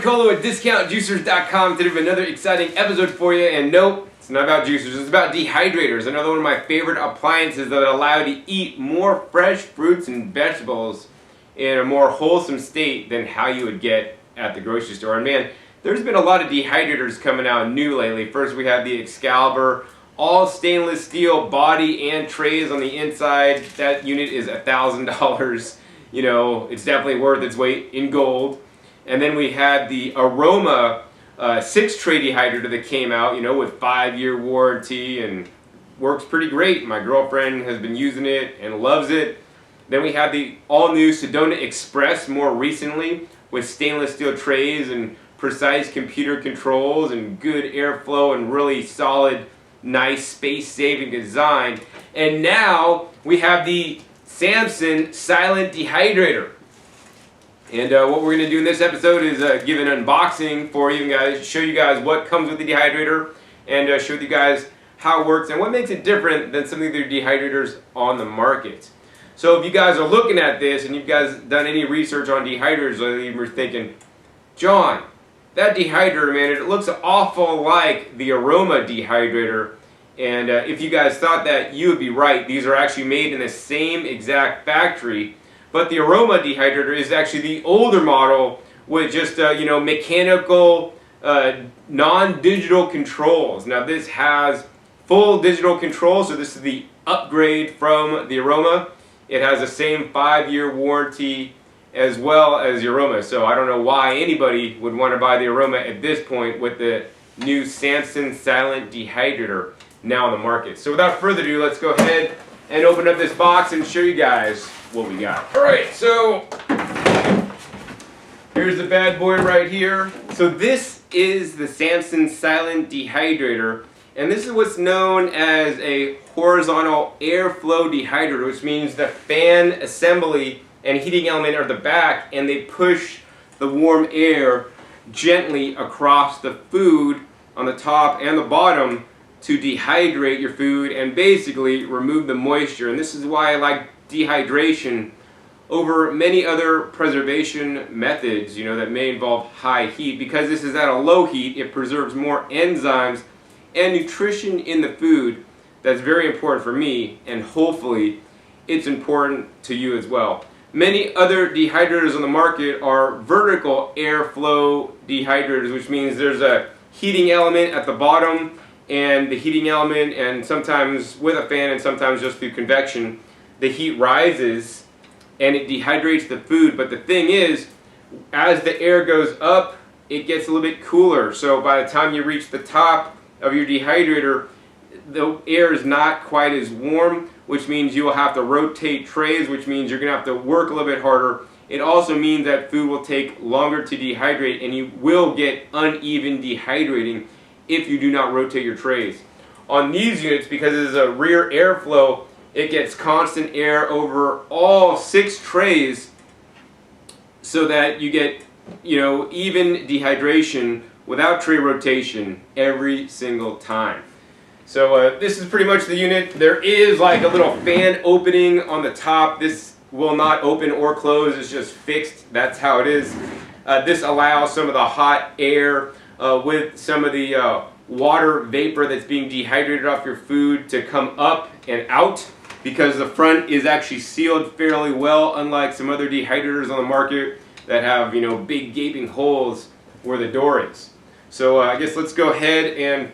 Colo at DiscountJuicers.com today with another exciting episode for you. And no, it's not about juicers, it's about dehydrators. Another one of my favorite appliances that allow you to eat more fresh fruits and vegetables in a more wholesome state than how you would get at the grocery store. And man, there's been a lot of dehydrators coming out new lately. First we have the Excalibur, all stainless steel body and trays on the inside. That unit is $1,000. You know, it's definitely worth its weight in gold. And then we had the Aroma 6-tray dehydrator that came out, you know, with 5-year warranty and works pretty great. My girlfriend has been using it and loves it. Then we have the all-new Sedona Express more recently with stainless steel trays and precise computer controls and good airflow and really solid, nice space-saving design. And now we have the Samson Silent Dehydrator. And what we're going to do in this episode is give an unboxing for you guys, show you guys what comes with the dehydrator, and show you guys how it works and what makes it different than some of the other dehydrators on the market. So if you guys are looking at this and you've guys done any research on dehydrators lately, you're thinking, John, that dehydrator, man, it looks awful like the Aroma dehydrator. And if you guys thought that, you would be right. These are actually made in the same exact factory. But the Aroma dehydrator is actually the older model with just you know, mechanical, non-digital controls. Now this has full digital control, so this is the upgrade from the Aroma. It has the same 5-year warranty as well as the Aroma. So I don't know why anybody would want to buy the Aroma at this point with the new Samson Silent Dehydrator now on the market. So without further ado, let's go ahead and open up this box and show you guys what we got. Alright, so here's the bad boy right here. So this is the Samson Silent Dehydrator, and this is what's known as a horizontal airflow dehydrator, which means the fan assembly and heating element are the back, and they push the warm air gently across the food on the top and the bottom to dehydrate your food and basically remove the moisture. And this is why I like dehydration over many other preservation methods, you know, that may involve high heat. Because this is at a low heat, it preserves more enzymes and nutrition in the food. That's very important for me, and hopefully it's important to you as well. Many other dehydrators on the market are vertical airflow dehydrators, which means there's a heating element at the bottom, and the heating element, and sometimes with a fan and sometimes just through convection, the heat rises and it dehydrates the food. But the thing is, as the air goes up, it gets a little bit cooler. So by the time you reach the top of your dehydrator, the air is not quite as warm, which means you will have to rotate trays, which means you're going to have to work a little bit harder. It also means that food will take longer to dehydrate, and you will get uneven dehydrating if you do not rotate your trays. On these units, because it is a rear airflow, it gets constant air over all 6 trays so that you get, you know, even dehydration without tray rotation every single time. So this is pretty much the unit. There is like a little fan opening on the top. This will not open or close, it's just fixed. That's how it is. This allows some of the hot air with some of the water vapor that's being dehydrated off your food to come up and out, because the front is actually sealed fairly well, unlike some other dehydrators on the market that have, you know, big gaping holes where the door is. So I guess let's go ahead and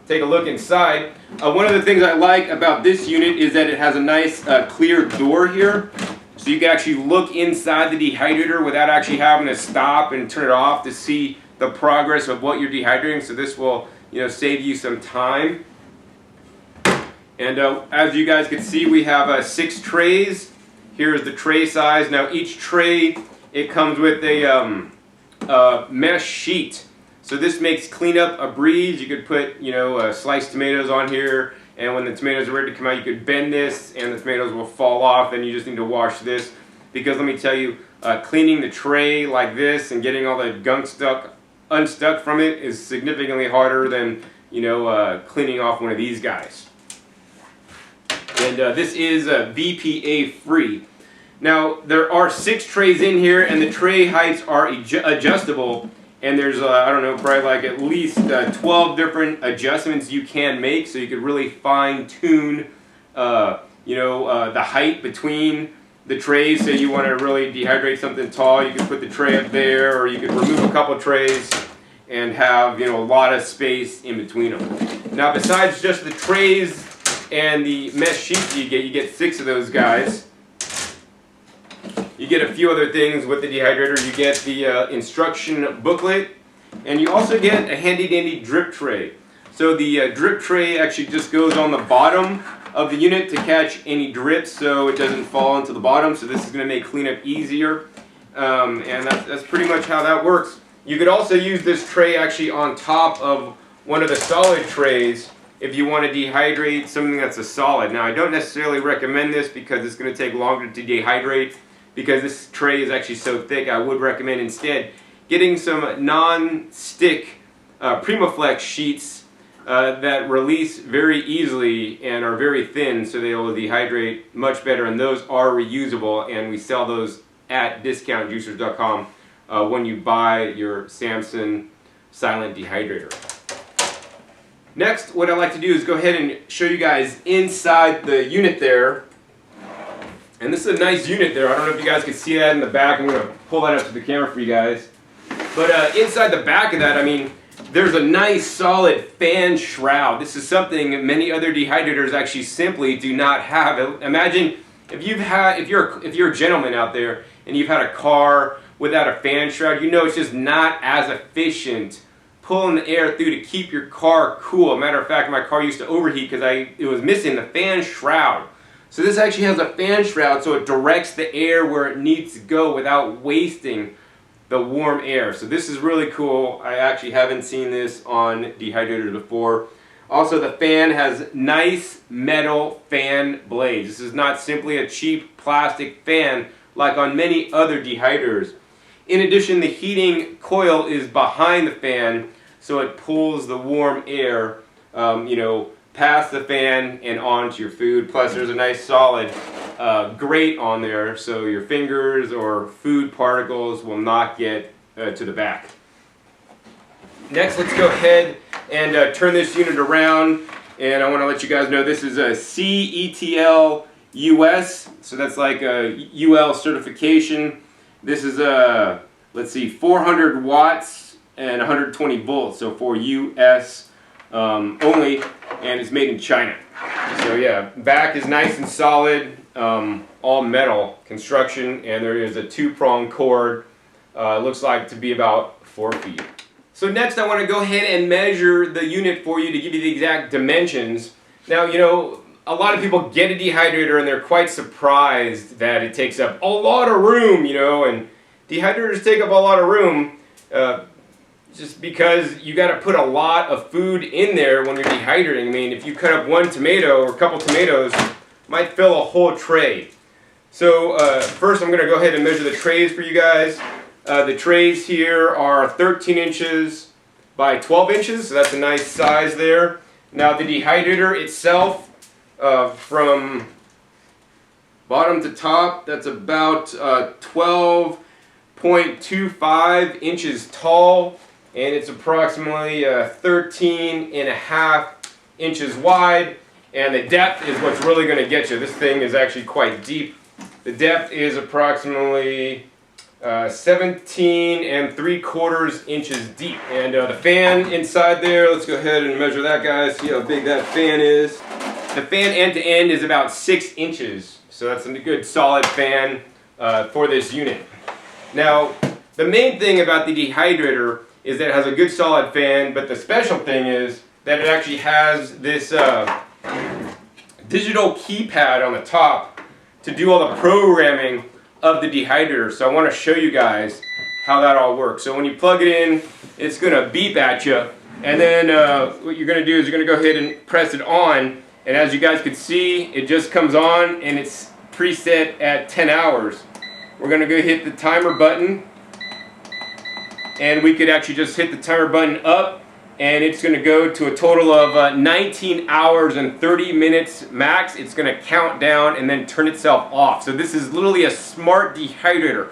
take a look inside. One of the things I like about this unit is that it has a nice clear door here, so you can actually look inside the dehydrator without actually having to stop and turn it off to see the progress of what you're dehydrating. So this will, you know, save you some time. And as you guys can see, we have 6 trays. Here's the tray size. Now each tray, it comes with a mesh sheet. So this makes cleanup a breeze. You could put, you know, sliced tomatoes on here, and when the tomatoes are ready to come out, you could bend this and the tomatoes will fall off, and you just need to wash this. Because let me tell you, cleaning the tray like this and getting all the gunk unstuck from it is significantly harder than, you know, cleaning off one of these guys. And this is VPA free. Now there are 6 trays in here, and the tray heights are adjustable, and there's I don't know, probably like at least 12 different adjustments you can make, so you could really fine tune the height between the trays. Say you want to really dehydrate something tall, you can put the tray up there, or you could remove a couple trays and have a lot of space in between them. Now, besides just the trays and the mesh sheets you get 6 of those guys. You get a few other things with the dehydrator. You get the instruction booklet, and you also get a handy dandy drip tray. So the drip tray actually just goes on the bottom of the unit to catch any drips so it doesn't fall into the bottom. So this is going to make cleanup easier, and that's pretty much how that works. You could also use this tray actually on top of one of the solid trays if you want to dehydrate something that's a solid. Now, I don't necessarily recommend this because it's going to take longer to dehydrate. Because this tray is actually so thick, I would recommend instead getting some non-stick Primaflex sheets that release very easily and are very thin, so they will dehydrate much better, and those are reusable, and we sell those at discountjuicers.com when you buy your Samson Silent Dehydrator. Next, what I'd like to do is go ahead and show you guys inside the unit there. And this is a nice unit there. I don't know if you guys can see that in the back. I'm going to pull that up to the camera for you guys. But inside the back of that, I mean, there's a nice solid fan shroud. This is something many other dehydrators actually simply do not have. Imagine if you're a gentleman out there and you've had a car without a fan shroud, it's just not as efficient pulling the air through to keep your car cool. Matter of fact, my car used to overheat because it was missing the fan shroud. So this actually has a fan shroud, so it directs the air where it needs to go without wasting the warm air. So this is really cool. I actually haven't seen this on dehydrators before. Also, the fan has nice metal fan blades. This is not simply a cheap plastic fan like on many other dehydrators. In addition, the heating coil is behind the fan, so it pulls the warm air, past the fan and onto your food. Plus there's a nice solid grate on there so your fingers or food particles will not get to the back. Next, let's go ahead and turn this unit around, and I want to let you guys know this is a CETL US, so that's like a UL certification. This is a, 400 watts and 120 volts, so for US only, and it's made in China. So yeah, back is nice and solid, all metal construction, and there is a 2-prong cord. Looks like to be about 4 feet. So next I want to go ahead and measure the unit for you to give you the exact dimensions. Now, a lot of people get a dehydrator and they're quite surprised that it takes up a lot of room, and dehydrators take up a lot of room. Just because you got to put a lot of food in there when you're dehydrating. I mean, if you cut up 1 tomato or a couple tomatoes, it might fill a whole tray. So first I'm going to go ahead and measure the trays for you guys. The trays here are 13 inches by 12 inches, so that's a nice size there. Now the dehydrator itself, from bottom to top, that's about 12.25 inches tall. And it's approximately 13.5 inches wide, and the depth is what's really going to get you. This thing is actually quite deep. The depth is approximately 17.75 inches deep. And the fan inside there, let's go ahead and measure that, guys. See how big that fan is. The fan end to end is about 6 inches, so that's a good solid fan for this unit. Now, the main thing about the dehydrator is that it has a good solid fan, but the special thing is that it actually has this digital keypad on the top to do all the programming of the dehydrator. So I want to show you guys how that all works. So when you plug it in, it's going to beep at you, and then what you're going to do is you're going to go ahead and press it on, and as you guys can see, it just comes on and it's preset at 10 hours. We're going to go hit the timer button, and we could actually just hit the timer button up, and it's going to go to a total of 19 hours and 30 minutes max. It's going to count down and then turn itself off. So this is literally a smart dehydrator.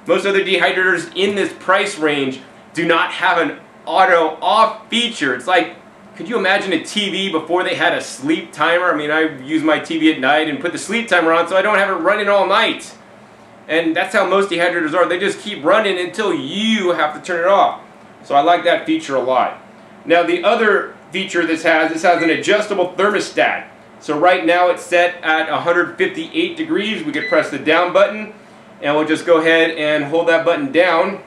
Most other dehydrators in this price range do not have an auto off feature. It's like, could you imagine a TV before they had a sleep timer? I mean, I use my TV at night and put the sleep timer on so I don't have it running all night. And that's how most dehydrators are. They just keep running until you have to turn it off. So I like that feature a lot. Now the other feature this has an adjustable thermostat. So right now it's set at 158 degrees. We could press the down button and we'll just go ahead and hold that button down.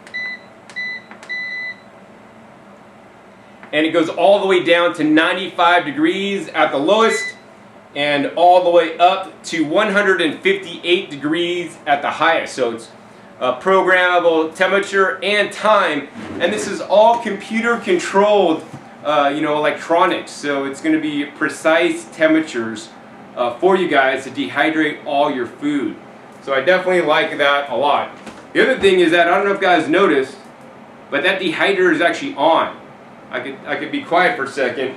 And it goes all the way down to 95 degrees at the lowest and all the way up to 158 degrees at the highest. So it's a programmable temperature and time, and this is all computer controlled electronics, so it's going to be precise temperatures for you guys to dehydrate all your food. So I definitely like that a lot. The other thing is that, I don't know if you guys noticed, but that dehydrator is actually on. I could be quiet for a second,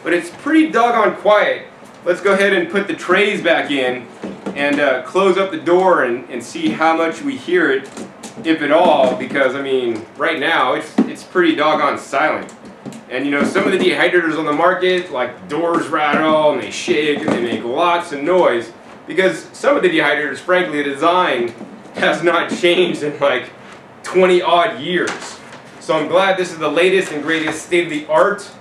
but it's pretty doggone quiet. Let's go ahead and put the trays back in and close up the door and see how much we hear it, if at all, because I mean, right now it's pretty doggone silent. And you know, some of the dehydrators on the market, like doors rattle and they shake and they make lots of noise, because some of the dehydrators, frankly, the design has not changed in like 20 odd years. So I'm glad this is the latest and greatest state-of-the-art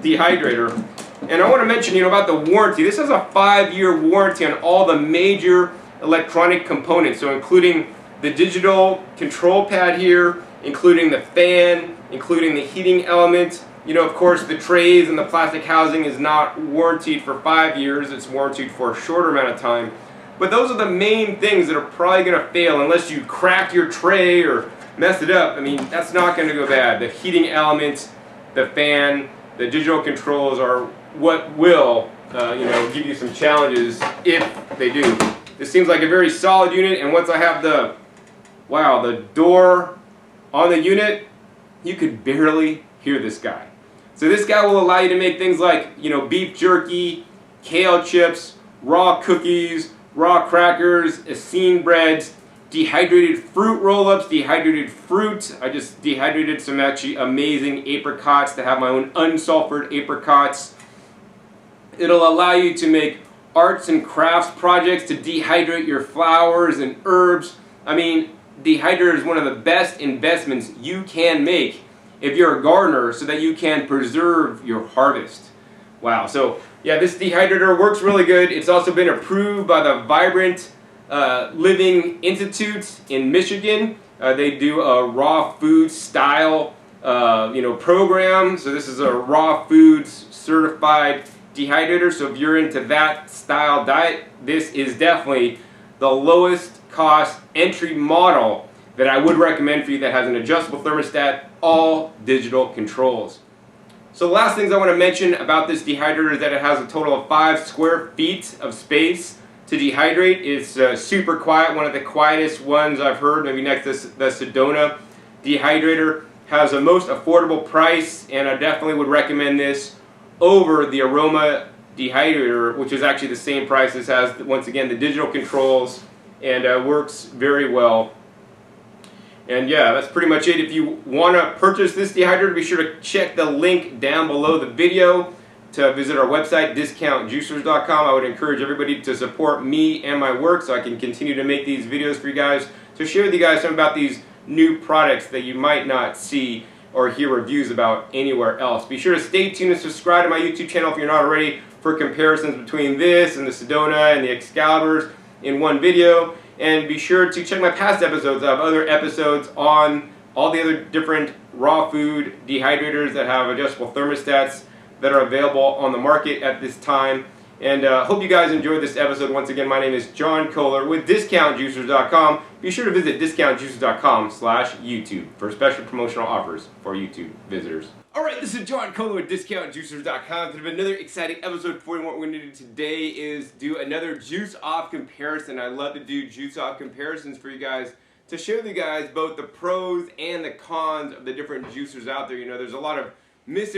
dehydrator. And I want to mention, about the warranty. This has a 5-year warranty on all the major electronic components, so including the digital control pad here, including the fan, including the heating element. Of course, the trays and the plastic housing is not warranted for 5 years. It's warranted for a shorter amount of time. But those are the main things that are probably going to fail unless you crack your tray or mess it up. I mean, that's not going to go bad. The heating element, the fan, the digital controls are what will, give you some challenges if they do. This seems like a very solid unit, and once I have the door on the unit, you could barely hear this guy. So this guy will allow you to make things like, beef jerky, kale chips, raw cookies, raw crackers, Essene breads, dehydrated fruit roll-ups, dehydrated fruit. I just dehydrated some actually amazing apricots to have my own unsulfured apricots. It'll allow you to make arts and crafts projects to dehydrate your flowers and herbs. I mean, dehydrator is one of the best investments you can make if you're a gardener, so that you can preserve your harvest. Wow, so yeah, this dehydrator works really good. It's also been approved by the Vibrant Living Institute in Michigan. They do a raw food style program. So this is a raw foods certified dehydrator. So if you're into that style diet, this is definitely the lowest cost entry model that I would recommend for you, that has an adjustable thermostat, all digital controls. So the last things I want to mention about this dehydrator is that it has a total of 5 square feet of space to dehydrate. It's super quiet, one of the quietest ones I've heard, maybe next to the Sedona dehydrator. Has a most affordable price, and I definitely would recommend this over the Aroma dehydrator, which is actually the same price. This has, once again, the digital controls and works very well. And yeah, that's pretty much it. If you want to purchase this dehydrator, be sure to check the link down below the video to visit our website, discountjuicers.com. I would encourage everybody to support me and my work so I can continue to make these videos for you guys, to share with you guys some about these new products that you might not see or hear reviews about anywhere else. Be sure to stay tuned and subscribe to my YouTube channel if you're not already, for comparisons between this and the Sedona and the Excaliburs in one video. And be sure to check my past episodes. I have other episodes on all the other different raw food dehydrators that have adjustable thermostats that are available on the market at this time. And hope you guys enjoyed this episode. Once again, my name is John Kohler with DiscountJuicers.com. Be sure to visit DiscountJuicers.com/YouTube for special promotional offers for YouTube visitors. Alright, this is John Kohler with DiscountJuicers.com. It's been another exciting episode for you. What we're going to do today is do another juice off comparison. I love to do juice off comparisons for you guys, to share with you guys both the pros and the cons of the different juicers out there. There's a lot of misinformation